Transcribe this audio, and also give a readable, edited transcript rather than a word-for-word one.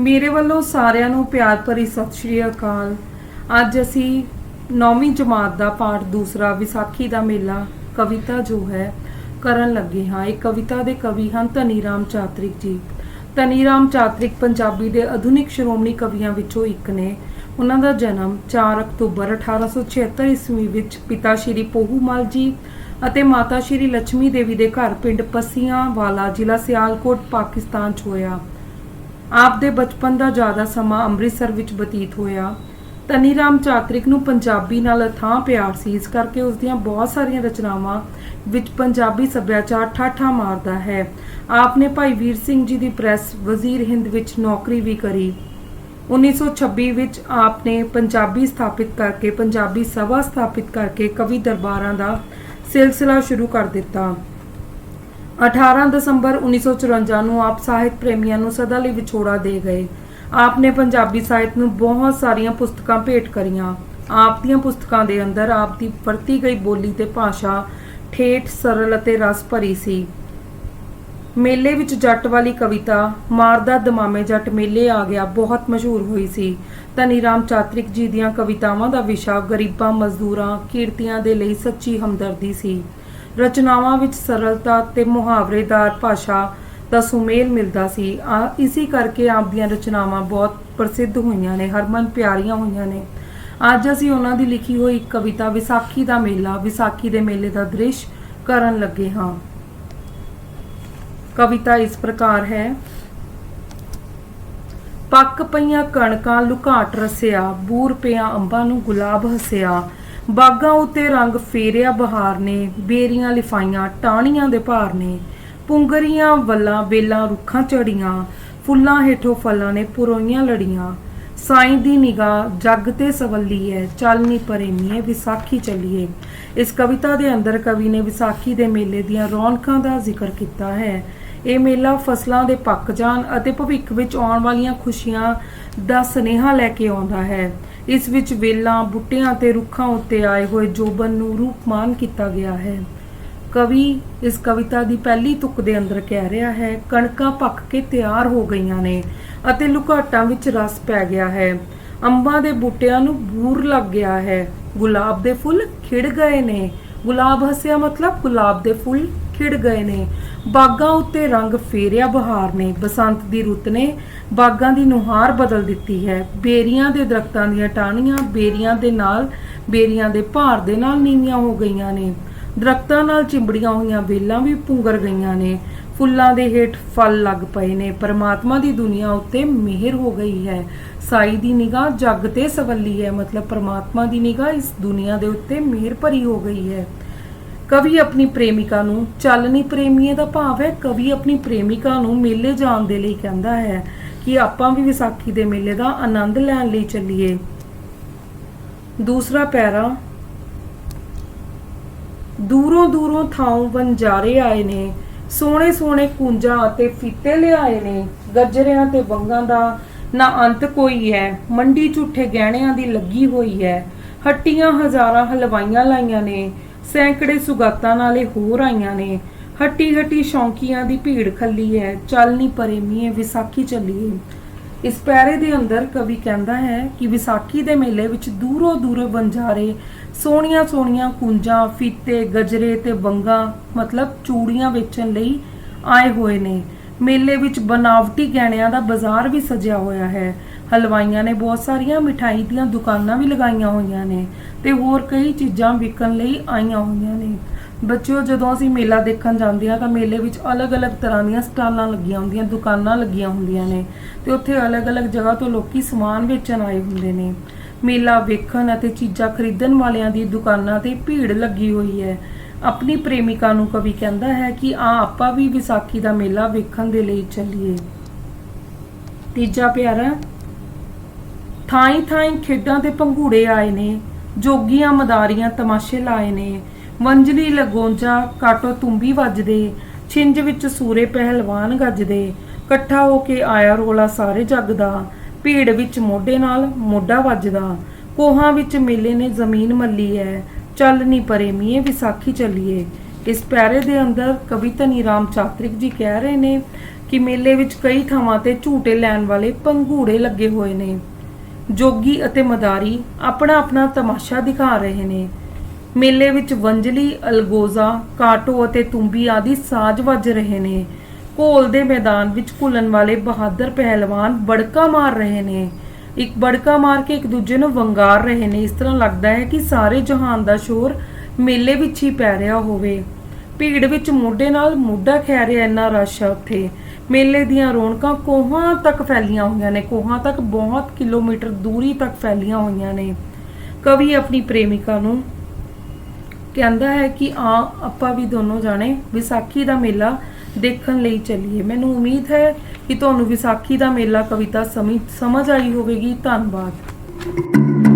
मेरे वालों सारिਆਂ ਨੂੰ प्यार भरी सत श्री अकाल। ਅੱਜ ਅਸੀਂ 9ਵੀਂ जमात का पाठ दूसरा विसाखी का मेला कविता जो है ਕਰਨ ਲੱਗੇ ਹਾਂ। ਇਹ ਕਵਿਤਾ ਦੇ ਕਵੀ ਹਨ ਧਨੀ ਰਾਮ ਚਾਤ੍ਰਿਕ ਜੀ। ਧਨੀ ਰਾਮ ਚਾਤ੍ਰਿਕ ਪੰਜਾਬੀ ਦੇ ਆਧੁਨਿਕ ਸ਼੍ਰੋਮਣੀ ਕਵੀਆਂ ਵਿੱਚੋਂ ਇੱਕ ਨੇ। ਉਹਨਾਂ ਦਾ ਜਨਮ 4 ਅਕਤੂਬਰ 1876 ਈਸਵੀ ਵਿੱਚ ਪਿਤਾ ਸ਼੍ਰੀ ਪੋਹੂਮਲ ਜੀ ਅਤੇ ਮਾਤਾ ਸ਼੍ਰੀ ਲక్ష్ਮੀ ਦੇਵੀ ਦੇ ਘਰ ਪਿੰਡ ਪਸੀਆਂ ਵਾਲਾ ਜ਼ਿਲ੍ਹਾ ਸਿਆਲਕੋਟ ਪਾਕਿਸਤਾਨ 'ਚ ਹੋਇਆ। ਆਪ ਦੇ ਬਚਪਨ ਦਾ ਜ਼ਿਆਦਾ ਸਮਾਂ ਅੰਮ੍ਰਿਤਸਰ ਵਿੱਚ ਬਤੀਤ ਹੋਇਆ। ਧਨੀ ਰਾਮ ਚਾਤ੍ਰਿਕ ਨੂੰ ਪੰਜਾਬੀ ਨਾਲ ਅਥਾਹ ਪਿਆਰ ਸੀ, ਇਸ ਕਰਕੇ ਉਸ ਦੀਆਂ ਬਹੁਤ ਸਾਰੀਆਂ ਰਚਨਾਵਾਂ ਵਿੱਚ ਪੰਜਾਬੀ ਸੱਭਿਆਚਾਰ ਠਾਠਾ ਮਾਰਦਾ ਹੈ। ਆਪ ਨੇ ਭਾਈ ਵੀਰ ਸਿੰਘ ਜੀ ਦੀ ਪ੍ਰੈਸ ਵਜ਼ੀਰ ਹਿੰਦ ਵਿੱਚ ਨੌਕਰੀ ਵੀ ਕਰੀ। 1926 ਵਿੱਚ ਆਪ ਨੇ ਪੰਜਾਬੀ ਸਭਾ ਸਥਾਪਿਤ ਕਰਕੇ ਕਵੀ ਦਰਬਾਰਾਂ ਦਾ ਸਿਲਸਿਲਾ ਸ਼ੁਰੂ ਕਰ ਦਿੱਤਾ। 18 ਦਸੰਬਰ 1954 ਨੂੰ ਆਪ ਸਾਹਿਤ ਪ੍ਰੇਮੀਆਂ ਨੂੰ ਸਦਾ ਲਈ ਵਿਛੋੜਾ ਦੇ ਗਏ। ਆਪ ਨੇ ਪੰਜਾਬੀ ਸਾਹਿਤ ਨੂੰ ਬਹੁਤ ਸਾਰੀਆਂ ਪੁਸਤਕਾਂ ਭੇਟ ਕਰੀਆਂ। ਆਪ ਦੀਆਂ ਪੁਸਤਕਾਂ ਦੇ ਅੰਦਰ ਆਪ ਦੀ ਵਰਤੀ ਗਈ ਬੋਲੀ ਤੇ ਭਾਸ਼ਾ ਠੇਠ, ਸਰਲ ਅਤੇ ਰਸ ਭਰੀ ਸੀ। ਮੇਲੇ ਵਿੱਚ ਜੱਟ ਵਾਲੀ ਕਵਿਤਾ ਮਾਰਦਾ ਦਮਾਮੇ ਜੱਟ ਮੇਲੇ ਆ ਗਿਆ ਬਹੁਤ ਮਸ਼ਹੂਰ ਹੋਈ ਸੀ। ਧਨੀ ਰਾਮ ਚਾਤ੍ਰਿਕ ਜੀ ਦੀਆਂ ਕਵਿਤਾਵਾਂ ਦਾ ਵਿਸ਼ਾ ਗਰੀਬਾਂ, ਮਜ਼ਦੂਰਾਂ, ਕਿਰਤੀਆਂ ਦੇ ਲਈ ਸੱਚੀ ਹਮਦਰਦੀ ਸੀ। ਰਚਨਾਵਾਂ ਵਿੱਚ ਸਰਲਤਾ ਤੇ ਮੁਹਾਵਰੇਦਾਰ ਭਾਸ਼ਾ ਦਾ ਸੁਮੇਲ ਮਿਲਦਾ ਸੀ। ਇਸੇ ਕਰਕੇ ਆਪ ਦੀਆਂ ਰਚਨਾਵਾਂ ਬਹੁਤ ਪ੍ਰਸਿੱਧ ਹੋਈਆਂ ਨੇ, ਹਰਮਨ ਪਿਆਰੀਆਂ ਹੋਈਆਂ ਨੇ। ਅੱਜ ਅਸੀਂ ਉਹਨਾਂ ਦੀ ਲਿਖੀ ਹੋਈ ਕਵਿਤਾ ਵਿਸਾਖੀ ਦਾ ਮੇਲਾ, ਵਿਸਾਖੀ ਦੇ ਮੇਲੇ ਦਾ ਦ੍ਰਿਸ਼ ਕਰਨ ਲੱਗੇ ਹਾਂ। ਕਵਿਤਾ ਇਸ ਪ੍ਰਕਾਰ ਹੈ। ਪੱਕ ਪਈਆਂ ਕਣਕਾਂ ਲੁਕਾਟ ਰਸਿਆ, ਬੂਰ ਪਿਆ ਅੰਬਾਂ ਨੂੰ ਗੁਲਾਬ ਹੱਸਿਆ। ਬਾਗਾਂ ਉਤੇ ਰੰਗ ਫੇਰਿਆ ਬਹਾਰ ਨੇ, ਬੇਰੀਆਂ ਲਿਫਾਈਆਂ ਟਾਹਣੀਆਂ ਦੇ ਭਾਰ ਨੇ। ਪੁੰਗਰੀਆਂ ਵੱਲਾਂ ਵੇਲਾਂ ਰੁੱਖਾਂ ਚੜੀਆਂ, ਫੁੱਲਾਂ ਹੇਠੋਂ ਫਲਾਂ ਨੇ ਪੁਰੋਈਆਂ ਲੜੀਆਂ। ਸਾਈਂ ਦੀ ਨਿਗਾਹ ਜੱਗ ਤੇ ਸਵੱਲੀ ਹੈ, ਚੱਲ ਨੀ ਪ੍ਰੇਮੀਏ ਵਿਸਾਖੀ ਚੱਲੀਏ। ਇਸ ਕਵਿਤਾ ਦੇ ਅੰਦਰ ਕਵੀ ਨੇ ਵਿਸਾਖੀ ਦੇ ਮੇਲੇ ਦੀਆਂ ਰੌਣਕਾਂ ਦਾ ਜ਼ਿਕਰ ਕੀਤਾ ਹੈ। ਇਹ ਮੇਲਾ ਫਸਲਾਂ ਦੇ ਪੱਕ ਜਾਣ ਅਤੇ ਭਵਿੱਖ ਵਿੱਚ ਆਉਣ ਵਾਲੀਆਂ ਖੁਸ਼ੀਆਂ ਦਾ ਸੁਨੇਹਾ ਲੈ ਕੇ ਆਉਂਦਾ ਹੈ। ਇਸ ਵਿੱਚ ਵੇਲਾਂ, ਬੂਟਿਆਂ ਤੇ ਰੁੱਖਾਂ ਉੱਤੇ ਆਏ ਹੋਏ ਜੋਬਨ ਨੂੰ ਰੂਪਮਾਨ ਕੀਤਾ ਗਿਆ ਹੈ। ਕਵੀ ਇਸ ਕਵਿਤਾ ਦੀ ਪਹਿਲੀ ਤੁਕ ਦੇ ਅੰਦਰ ਕਹਿ ਰਿਹਾ ਹੈ, ਕਣਕਾਂ ਪੱਕ ਕੇ ਤਿਆਰ ਹੋ ਗਈਆਂ ਨੇ ਅਤੇ ਲੁਕਾਟਾਂ ਵਿੱਚ ਰਸ ਪੈ ਗਿਆ ਹੈ। ਅੰਬਾਂ ਦੇ ਬੂਟਿਆਂ ਨੂੰ ਬੂਰ ਲੱਗ ਗਿਆ ਹੈ। ਗੁਲਾਬ ਦੇ ਫੁੱਲ ਖਿੜ ਗਏ ਨੇ। ਗੁਲਾਬ ਹੱਸਿਆ ਮਤਲਬ ਗੁਲਾਬ ਦੇ ਫੁੱਲ ਖਿੜ ਗਏ ਨੇ। ਬਾਗਾਂ ਉੱਤੇ ਰੰਗ ਫੇਰਿਆ ਬਹਾਰ ਨੇ। ਬਸੰਤ ਦੀ ਰੁੱਤ ਨੇ ਬਾਗਾਂ ਦੀ ਨੁਹਾਰ ਬਦਲ ਦਿੱਤੀ ਹੈ। ਬੇਰੀਆਂ ਦੇ ਦਰਖਤਾਂ ਦੀਆਂ ਟਾਹਣੀਆਂ ਬੇਰੀਆਂ ਦੇ ਭਾਰ ਦੇ ਨਾਲ ਨੀਵੀਆਂ ਹੋ ਗਈਆਂ ਨੇ। ਦਰਖਤਾਂ ਨਾਲ ਚਿੰਬੜੀਆਂ ਹੋਈਆਂ ਵੇਲਾਂ ਵੀ ਪੁੰਗਰ ਗਈਆਂ ਨੇ। ਫੁੱਲਾਂ ਦੇ ਹੇਠ ਫਲ ਲੱਗ ਪਏ ਨੇ। ਪਰਮਾਤਮਾ ਦੀ ਦੁਨੀਆ ਉੱਤੇ ਮਿਹਰ ਹੋ ਗਈ ਹੈ। ਸਾਈ ਦੀ ਨਿਗਾਹ ਜੱਗ ਤੇ ਸਵੱਲੀ ਹੈ, ਮਤਲਬ ਪਰਮਾਤਮਾ ਦੀ ਨਿਗਾਹ ਇਸ ਦੁਨੀਆ ਦੇ ਉੱਤੇ ਮਿਹਰ ਭਰੀ ਹੋ ਗਈ ਹੈ। ਕਵੀ ਆਪਣੀ ਪ੍ਰੇਮਿਕਾ ਨੂੰ, ਚੱਲਣੀ ਪ੍ਰੇਮੀਏ ਦਾ ਭਾਵ ਹੈ ਕਵੀ ਆਪਣੀ ਪ੍ਰੇਮਿਕਾ ਨੂੰ ਮੇਲੇ ਜਾਣ ਦੇ ਲਈ ਕਹਿੰਦਾ ਹੈ ਕਿ ਆਪਾਂ ਵੀ ਵਿਸਾਖੀ ਦੇ ਮੇਲੇ ਦਾ ਆਨੰਦ ਲੈਣ ਲਈ ਚੱਲੀਏ। ਦੂਸਰਾ ਪੈਰਾ। ਦੂਰੋਂ ਦੂਰੋਂ ਥਾਂ ਵਣਜਾਰੇ ਆਏ ਨੇ, ਸੋਹਣੇ ਸੋਹਣੇ ਕੁੰਜਾਂ ਅਤੇ ਫੀਤੇ ਲਿਆਏ ਨੇ। ਗੱਜਰਿਆਂ ਤੇ ਵੰਗਾਂ ਦਾ ਨਾ ਅੰਤ ਕੋਈ ਹੈ, ਮੰਡੀ ਝੂਠੇ ਗਹਿਣਿਆਂ ਦੀ ਲੱਗੀ ਹੋਈ ਹੈ। ਹੱਟੀਆਂ ਹਜ਼ਾਰਾਂ ਹਲਵਾਈਆਂ ਲਾਈਆਂ ਨੇ, ਸੈਂਕੜੇ ਸੁਗਾਤਾਂ ਨਾਲੇ ਹੋਰ ਆਈਆਂ ਨੇ। ਹੱਟੀ ਹੱਟੀ ਸ਼ੌਂਕੀਆਂ ਦੀ ਭੀੜ ਖੱਲੀ ਹੈ, ਚੱਲ ਨੀ ਪ੍ਰੇਮੀਏ ਵਿਸਾਖੀ ਚੱਲੀਏ। ਇਸ ਪੈਰੇ ਦੇ ਅੰਦਰ ਕਵੀ ਕਹਿੰਦਾ ਹੈ ਕਿ ਵਿਸਾਖੀ ਦੇ ਮੇਲੇ ਵਿੱਚ ਦੂਰੋਂ ਦੂਰੋਂ ਵਣਜਾਰੇ ਸੋਹਣੀਆਂ ਸੋਹਣੀਆਂ ਕੁੰਜਾਂ, ਫੀਤੇ, ਗਜਰੇ ਤੇ ਵੰਗਾਂ ਮਤਲਬ ਚੂੜੀਆਂ ਵੇਚਣ ਲਈ ਆਏ ਹੋਏ ਨੇ। ਮੇਲੇ ਵਿੱਚ ਬਨਾਵਟੀ ਗਹਿਣਿਆਂ ਦਾ ਬਾਜ਼ਾਰ ਵੀ ਸਜਿਆ ਹੋਇਆ ਹੈ। ਹਲਵਾਈਆਂ ਨੇ ਬਹੁਤ ਸਾਰੀਆਂ ਮਿਠਾਈ ਦੀਆਂ ਦੁਕਾਨਾਂ ਵੀ ਲਗਾਈਆਂ ਹੋਈਆਂ ਨੇ ਤੇ ਹੋਰ ਕਈ ਚੀਜ਼ਾਂ ਵਿਕਣ ਲਈ ਆਈਆਂ ਹੋਈਆਂ ਨੇ। ਬੱਚਿਓ, ਜਦੋਂ ਅਸੀਂ ਮੇਲਾ ਦੇਖਣ ਜਾਂਦੇ ਹਾਂ ਤਾਂ ਮੇਲੇ ਵਿੱਚ ਅਲੱਗ-ਅਲੱਗ ਤਰ੍ਹਾਂ ਦੀਆਂ ਸਟਾਲਾਂ ਲੱਗੀਆਂ ਹੁੰਦੀਆਂ, ਦੁਕਾਨਾਂ ਲੱਗੀਆਂ ਹੁੰਦੀਆਂ ਨੇ ਤੇ ਉੱਥੇ ਅਲੱਗ-ਅਲੱਗ ਜਗ੍ਹਾ ਤੋਂ ਲੋਕੀ ਸਮਾਨ ਵੇਚਣ ਆਏ ਹੁੰਦੇ ਨੇ। ਮੇਲਾ ਵੇਖਣ ਅਤੇ ਚੀਜ਼ਾਂ ਖਰੀਦਣ ਵਾਲਿਆਂ ਦੀ ਦੁਕਾਨਾਂ ਤੇ ਭੀੜ ਲੱਗੀ ਹੋਈ ਹੈ। ਆਪਣੀ ਪ੍ਰੇਮਿਕਾ ਨੂੰ ਕਵੀ ਕਹਿੰਦਾ ਹੈ ਕਿ ਆਪਾਂ ਵੀ ਵਿਸਾਖੀ ਦਾ ਮੇਲਾ ਵੇਖਣ ਦੇ ਲਈ ਚੱਲੀਏ। ਤੀਜਾ ਪਿਆਰਾ, ਥਾਈਂ ਥਾਈਂ ਖੇਡਾਂ ਤੇ ਪੰਘੂੜੇ ਆਏ ਨੇ, ਜੋਗੀਆਂ ਮਦਾਰੀਆਂ ਤਮਾਸ਼ੇ ਲਾਏ ਨੇ, ਵੰਜਲੀ ਲਗੋਂਜਾ ਕਾਟੋ ਤੁੰਬੀ ਵੱਜਦੇ, ਛਿੰਝ ਵਿੱਚ ਸੂਰੇ ਪਹਿਲਵਾਨ ਗੱਜਦੇ, ਇਕੱਠਾ ਹੋ ਕੇ ਆਇਆ ਰੋਲਾ ਸਾਰੇ ਜੱਗ ਦਾ, ਭੀੜ ਵਿੱਚ ਮੋਢੇ ਨਾਲ ਮੋਢਾ ਵੱਜਦਾ, ਕੋਹਾਂ ਵਿੱਚ ਮੇਲੇ ਨੇ ਜ਼ਮੀਨ ਮੱਲੀ ਹੈ, ਚੱਲ ਨੀ ਪ੍ਰੇਮੀਏ ਵਿਸਾਖੀ ਚੱਲੀਏ। ਇਸ ਪਿਆਰੇ ਦੇ ਅੰਦਰ ਕਵੀ ਧਨੀ ਰਾਮ ਚਾਤ੍ਰਿਕ ਜੀ ਕਹਿ ਰਹੇ ਨੇ ਕਿ ਮੇਲੇ ਵਿੱਚ ਕਈ ਥਾਵਾਂ ਤੇ ਝੂਟੇ ਲੈਣ ਵਾਲੇ ਪੰਘੂੜੇ ਲੱਗੇ ਹੋਏ ਨੇ, ਜੋਗੀ ਅਤੇ ਮਦਾਰੀ ਆਪਣਾ ਆਪਣਾ ਤਮਾਸ਼ਾ ਦਿਖਾ ਰਹੇ ਨੇ। ਮੇਲੇ ਵਿੱਚ ਵੰਜਲੀ, ਅਲਗੋਜ਼ਾ, ਕਾਟੋ ਅਤੇ ਤੁੰਬੀ ਆਦਿ ਸਾਜ਼ ਵੱਜ ਰਹੇ ਨੇ। ਘੋਲ ਦੇ ਮੈਦਾਨ ਵਿੱਚ ਘੁਲਣ ਵਾਲੇ ਬਹਾਦਰ ਪਹਿਲਵਾਨ ਬੜਕਾ ਮਾਰ ਰਹੇ ਨੇ, ਇੱਕ ਬੜਕਾ ਮਾਰ ਕੇ ਇੱਕ ਦੂਜੇ ਨੂੰ ਵੰਗਾਰ ਰਹੇ ਨੇ। ਇਸ ਤਰ੍ਹਾਂ ਲੱਗਦਾ ਹੈ ਕਿ ਸਾਰੇ ਜਹਾਨ ਦਾ ਸ਼ੋਰ ਮੇਲੇ ਵਿੱਚ ਹੀ ਪੈ ਰਿਹਾ ਹੋਵੇ। ਭੀੜ ਵਿੱਚ ਮੋਢੇ ਨਾਲ ਮੋਢਾ ਖਹਿ ਰਿਹਾ, ਇੰਨਾ ਰਸ਼ ਹੈ ਉੱਥੇ। ਮੇਲੇ ਦੀਆਂ ਰੌਣਕਾਂ ਕੋਹਾਂ ਤੱਕ ਫੈਲੀਆਂ ਹੋਈਆਂ ਨੇ, ਕੋਹਾਂ ਤੱਕ ਬਹੁਤ ਕਿਲੋਮੀਟਰ ਦੂਰੀ ਤੱਕ ਫੈਲੀਆਂ ਹੋਈਆਂ ਨੇ। ਕਵੀ ਆਪਣੀ ਪ੍ਰੇਮਿਕਾ ਨੂੰ ਕਹਿੰਦਾ ਹੈ ਕਿ ਆਪਾਂ ਵੀ ਦੋਨੋਂ ਜਾਣੇ ਵਿਸਾਖੀ ਦਾ ਮੇਲਾ ਦੇਖਣ ਲਈ ਚੱਲੀਏ। ਮੈਨੂੰ ਉਮੀਦ ਹੈ ਕਿ ਤੁਹਾਨੂੰ ਵਿਸਾਖੀ ਦਾ ਮੇਲਾ ਕਵਿਤਾ ਸਮਝ ਆਈ ਹੋਵੇਗੀ। ਧੰਨਵਾਦ।